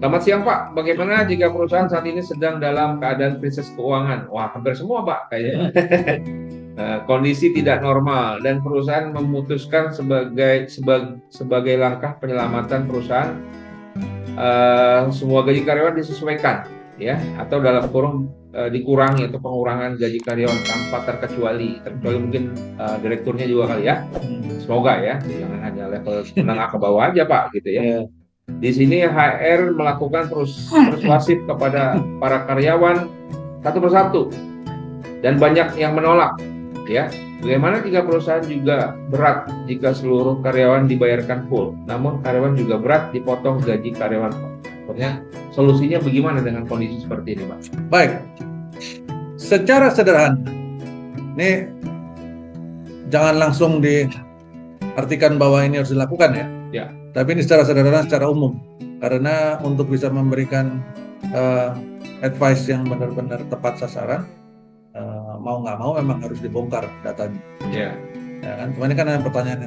Selamat siang Pak, bagaimana jika perusahaan saat ini sedang dalam keadaan krisis keuangan? Wah, hampir semua Pak kayaknya. Kondisi tidak normal dan perusahaan memutuskan sebagai langkah penyelamatan perusahaan, semua gaji karyawan disesuaikan, ya, atau dalam kurung dikurangi atau pengurangan gaji karyawan tanpa terkecuali mungkin direkturnya juga kali ya. Semoga ya, jangan hanya level menengah ke bawah aja Pak, gitu ya. Di sini HR melakukan persuasif kepada para karyawan satu persatu dan banyak yang menolak, ya. Bagaimana jika perusahaan juga berat jika seluruh karyawan dibayarkan full, namun karyawan juga berat dipotong gaji karyawan. Pokoknya solusinya bagaimana dengan kondisi seperti ini, Pak? Baik, secara sederhana, ini jangan langsung diartikan bahwa ini harus dilakukan ya. Ya. Tapi ini secara sederhana, secara umum. Karena untuk bisa memberikan advice yang benar-benar tepat sasaran, mau nggak mau memang harus dibongkar datanya. Ya. Ya kan? Kemarin kan ada pertanyaannya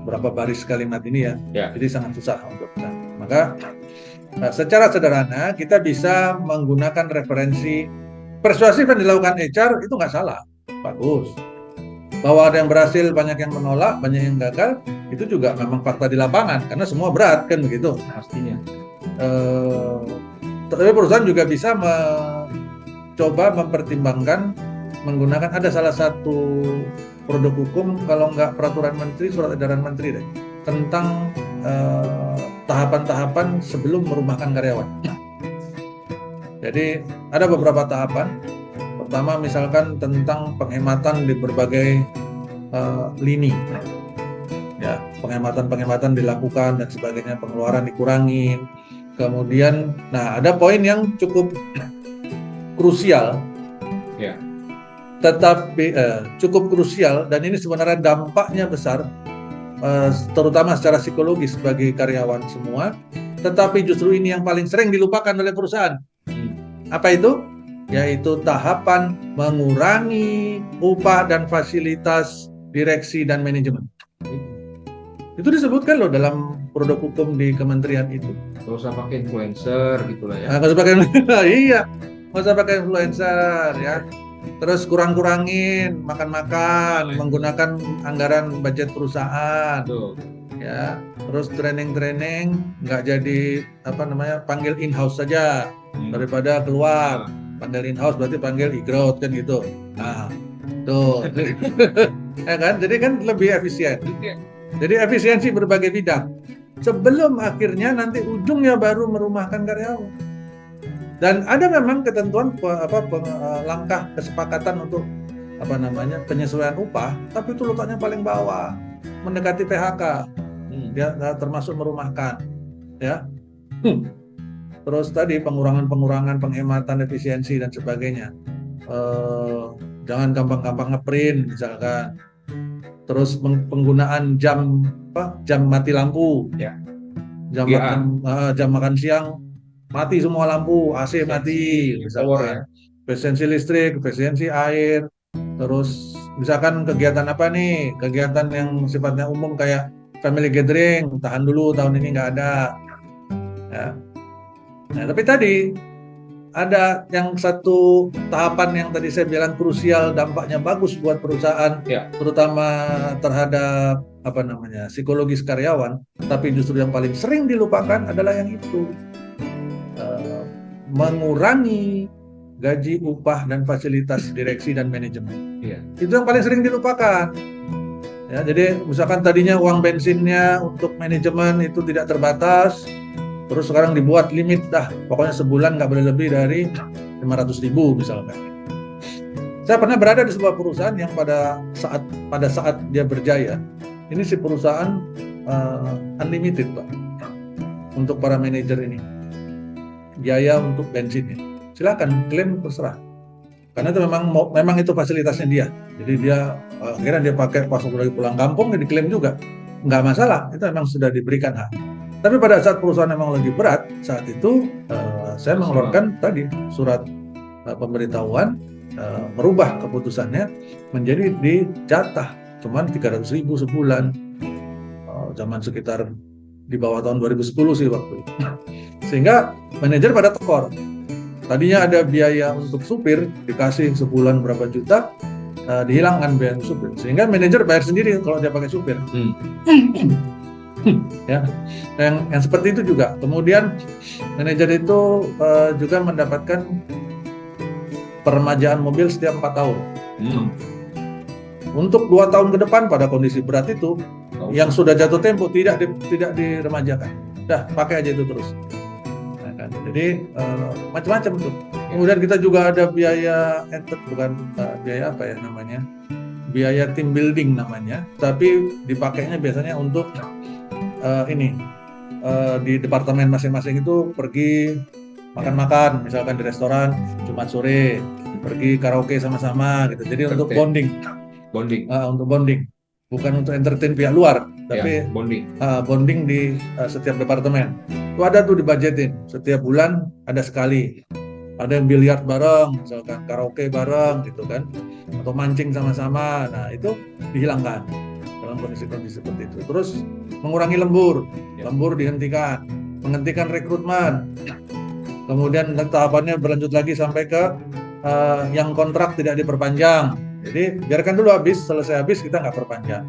berapa baris kalimat ini ya. Jadi sangat susah untuk kita. Maka secara sederhana kita bisa menggunakan referensi persuasif yang dilakukan HR itu nggak salah, bagus. Bahwa ada yang berhasil, banyak yang menolak, banyak yang gagal, itu juga memang fakta di lapangan karena semua berat kan begitu. Pastinya. Tapi perusahaan juga bisa mencoba mempertimbangkan menggunakan ada salah satu produk hukum, kalau nggak peraturan menteri, surat edaran menteri deh, tentang tahapan-tahapan sebelum merumahkan karyawan. Jadi ada beberapa tahapan. Pertama misalkan tentang penghematan di berbagai lini, ya, penghematan dilakukan dan sebagainya, pengeluaran dikurangi. Kemudian, nah ada poin yang cukup krusial, ya. Tetapi cukup krusial dan ini sebenarnya dampaknya besar, terutama secara psikologis bagi karyawan semua. Tetapi justru ini yang paling sering dilupakan oleh perusahaan. Apa itu? Yaitu tahapan mengurangi upah dan fasilitas direksi dan manajemen. Itu disebutkan loh dalam produk hukum di kementerian itu. Nggak usah pakai influencer gitu lah ya. Nggak usah pakai, iya, nggak usah pakai influencer ya. Terus kurangin makan-makan, menggunakan anggaran budget perusahaan. Tuh. Ya, terus training nggak jadi panggil in-house saja daripada keluar. Panggil in-house berarti panggil e-growth kan gitu. Nah, tuh. Ya kan? Jadi kan lebih efisien. Jadi efisiensi berbagai bidang. Sebelum akhirnya nanti ujungnya baru merumahkan karyawan. Dan ada memang ketentuan langkah kesepakatan untuk penyesuaian upah, tapi itu letaknya paling bawah, mendekati PHK. Dia termasuk merumahkan, ya. Terus tadi pengurangan, penghematan efisiensi dan sebagainya. Jangan gampang-gampang ngeprint misalkan. Terus penggunaan jam mati lampu, ya. Jam makan siang mati semua lampu, AC mati, misalkan. Efisiensi listrik, efisiensi air. Terus misalkan kegiatan apa nih? Kegiatan yang sifatnya umum kayak family gathering, tahan dulu tahun ini nggak ada. Ya. Nah, tapi tadi ada yang satu tahapan yang tadi saya bilang krusial, dampaknya bagus buat perusahaan, ya. Terutama terhadap psikologis karyawan. Tapi justru yang paling sering dilupakan adalah yang itu, mengurangi gaji, upah dan fasilitas direksi dan manajemen. Ya. Itu yang paling sering dilupakan. Ya, jadi misalkan tadinya uang bensinnya untuk manajemen itu tidak terbatas. Terus sekarang dibuat limit pokoknya sebulan nggak boleh lebih dari 500.000 misalkan. Saya pernah berada di sebuah perusahaan yang pada saat dia berjaya, ini si perusahaan unlimited Pak, untuk para manajer ini, biaya untuk bensinnya, silakan klaim terserah, karena itu memang itu fasilitasnya dia. Jadi dia akhirnya dia pakai pas lagi pulang kampung, dia diklaim juga, nggak masalah, itu memang sudah diberikan hak. Tapi pada saat perusahaan memang lagi berat, saat itu saya mengeluarkan tadi surat pemberitahuan, merubah keputusannya menjadi dijatah cuman 300.000 sebulan. Zaman sekitar di bawah tahun 2010 sih waktu itu. Sehingga manajer pada tekor. Tadinya ada biaya untuk supir, dikasih sebulan berapa juta, dihilangkan biaya supir. Sehingga manajer bayar sendiri kalau dia pakai supir. Ya, yang seperti itu juga. Kemudian manajer itu juga mendapatkan peremajaan mobil setiap 4 tahun. Untuk 2 tahun ke depan pada kondisi berat itu, yang sudah jatuh tempo tidak diremajakan. Dah pakai aja itu terus. Nah, kan? Jadi macam-macam tuh. Kemudian kita juga ada biaya biaya apa ya namanya? Biaya team building namanya. Tapi dipakainya biasanya untuk di departemen masing-masing itu pergi makan-makan, misalkan di restoran Jumat sore, pergi karaoke sama-sama gitu. Jadi untuk bonding. Untuk bonding, bukan untuk entertain pihak luar, tapi bonding di setiap departemen. Itu ada tuh dibajetin, setiap bulan ada sekali. Ada yang biliar bareng, misalkan karaoke bareng gitu kan, atau mancing sama-sama. Nah itu dihilangkan dalam kondisi-kondisi seperti itu. Terus mengurangi lembur dihentikan, menghentikan rekrutmen. Kemudian tahapannya berlanjut lagi sampai ke yang kontrak tidak diperpanjang. Jadi biarkan dulu selesai habis kita nggak perpanjang,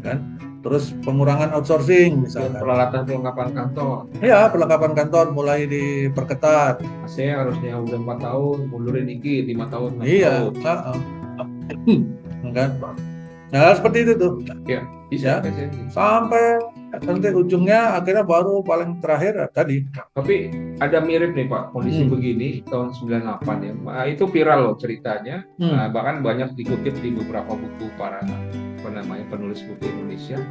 kan? Terus pengurangan outsourcing misalnya. Perlengkapan kantor. Ya, perlengkapan kantor mulai diperketat. AC harusnya udah 4 tahun, mundurin dikit 5 tahun. Iya, kan? Nah seperti itu tuh. Ya, bisa. Ya. Sampai nanti ujungnya akhirnya baru paling terakhir tadi. Tapi ada mirip nih Pak, kondisi begini tahun 98 ya. Itu viral loh ceritanya. Bahkan banyak dikutip di beberapa buku para penulis buku Indonesia.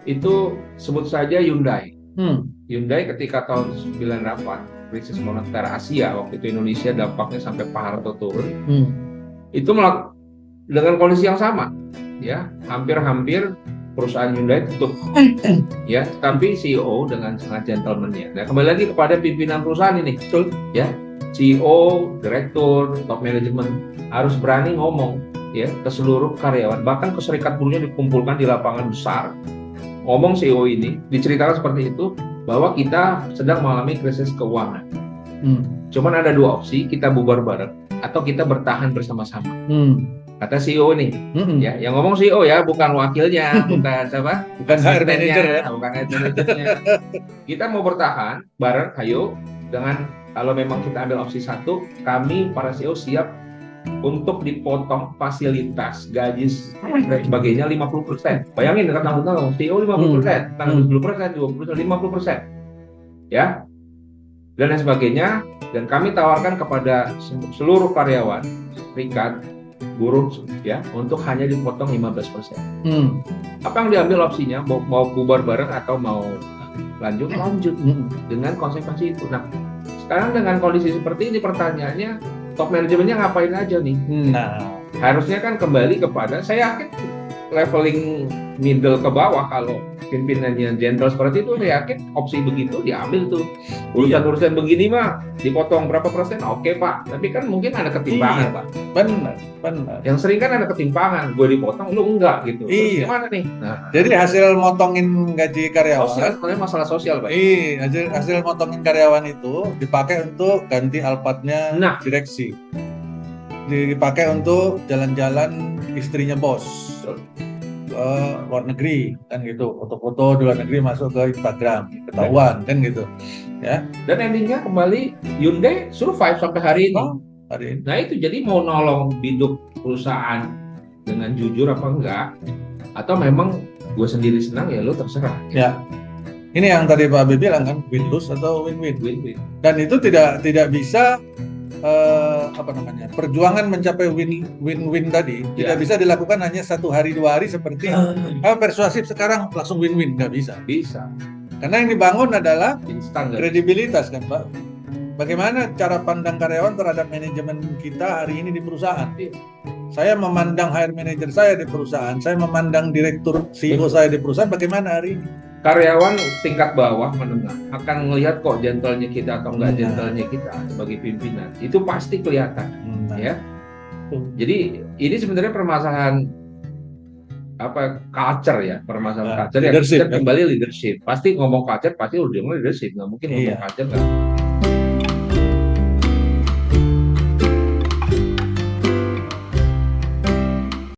Itu sebut saja Hyundai. Hyundai ketika tahun 98 krisis moneter Asia, waktu itu Indonesia dampaknya sampai Pak Harto turun. Itu dengan kondisi yang sama. Ya, hampir perusahaan Hyundai tutup, ya, tapi CEO dengan sangat gentleman-nya. Nah, kembali lagi kepada pimpinan perusahaan ini, betul, ya, CEO, direktur, top manajemen harus berani ngomong, ya, ke seluruh karyawan, bahkan ke serikat buruhnya dikumpulkan di lapangan besar. Ngomong CEO ini diceritakan seperti itu bahwa kita sedang mengalami krisis keuangan. Cuman ada 2 opsi, kita bubar bareng atau kita bertahan bersama-sama. Kata CEO nih, ya, yang ngomong CEO ya, bukan wakilnya, bukan siapa, bukan HR manager ya, bukan HR manajernya. Kita mau bertahan bareng, ayo, dengan kalau memang kita ambil opsi 1, kami para CEO siap untuk dipotong fasilitas, gaji dan sebagainya 50%. Bayangin kan tahun-tahun CEO 50%, tanggal 10%, 20%, 50%, ya, dan lain sebagainya. Dan kami tawarkan kepada seluruh karyawan, serikat buruh ya, untuk hanya dipotong 15%. Apa yang diambil opsinya? Mau bubar bareng atau mau lanjut dengan konsekuensi itu. Nah, sekarang dengan kondisi seperti ini pertanyaannya, top manajemennya ngapain aja nih? Nah, harusnya kan kembali kepada, saya yakin leveling middle ke bawah, kalau pimpinannya jenderal seperti itu, saya yakin opsi begitu diambil tuh. Urusan-urusan begini mah dipotong berapa persen, oke Pak. Tapi kan mungkin ada ketimpangan Pak. Benar. Yang sering kan ada ketimpangan, gue dipotong, lu enggak gitu. Terus gimana nih? Nah, jadi hasil motongin gaji karyawan. Sebenarnya masalah sosial Pak. Hasil motongin karyawan itu dipakai untuk ganti alpatnya direksi. Dipakai untuk jalan-jalan istrinya bos. Ke luar negeri kan gitu, foto-foto di luar negeri masuk ke Instagram, ketahuan kan gitu ya. Dan endingnya kembali Hyundai survive sampai hari ini. Nah itu jadi mau nolong hidup perusahaan dengan jujur apa enggak, atau memang gue sendiri senang ya lo terserah ya. Ini yang tadi Pak Habib bilang kan, win-lose atau win-win. Dan itu tidak bisa perjuangan mencapai win-win tadi tidak bisa dilakukan hanya 1 hari 2 hari seperti persuasif sekarang langsung win-win, nggak bisa. Karena yang dibangun adalah kredibilitas kan Pak. Bagaimana cara pandang karyawan terhadap manajemen kita hari ini di perusahaan? Saya memandang HR manager saya di perusahaan, saya memandang direktur CEO saya di perusahaan, bagaimana hari ini? Karyawan tingkat bawah menengah akan melihat kok gentlenya kita atau enggak gentlenya kita sebagai pimpinan. Itu pasti kelihatan, ya. Jadi ini sebenarnya permasalahan culture ya, permasalahan Nah, culture ya, leadership kita kan. kembali leadership. Pasti ngomong culture pasti ujungnya leadership, nggak mungkin ngomong Iya. culture nggak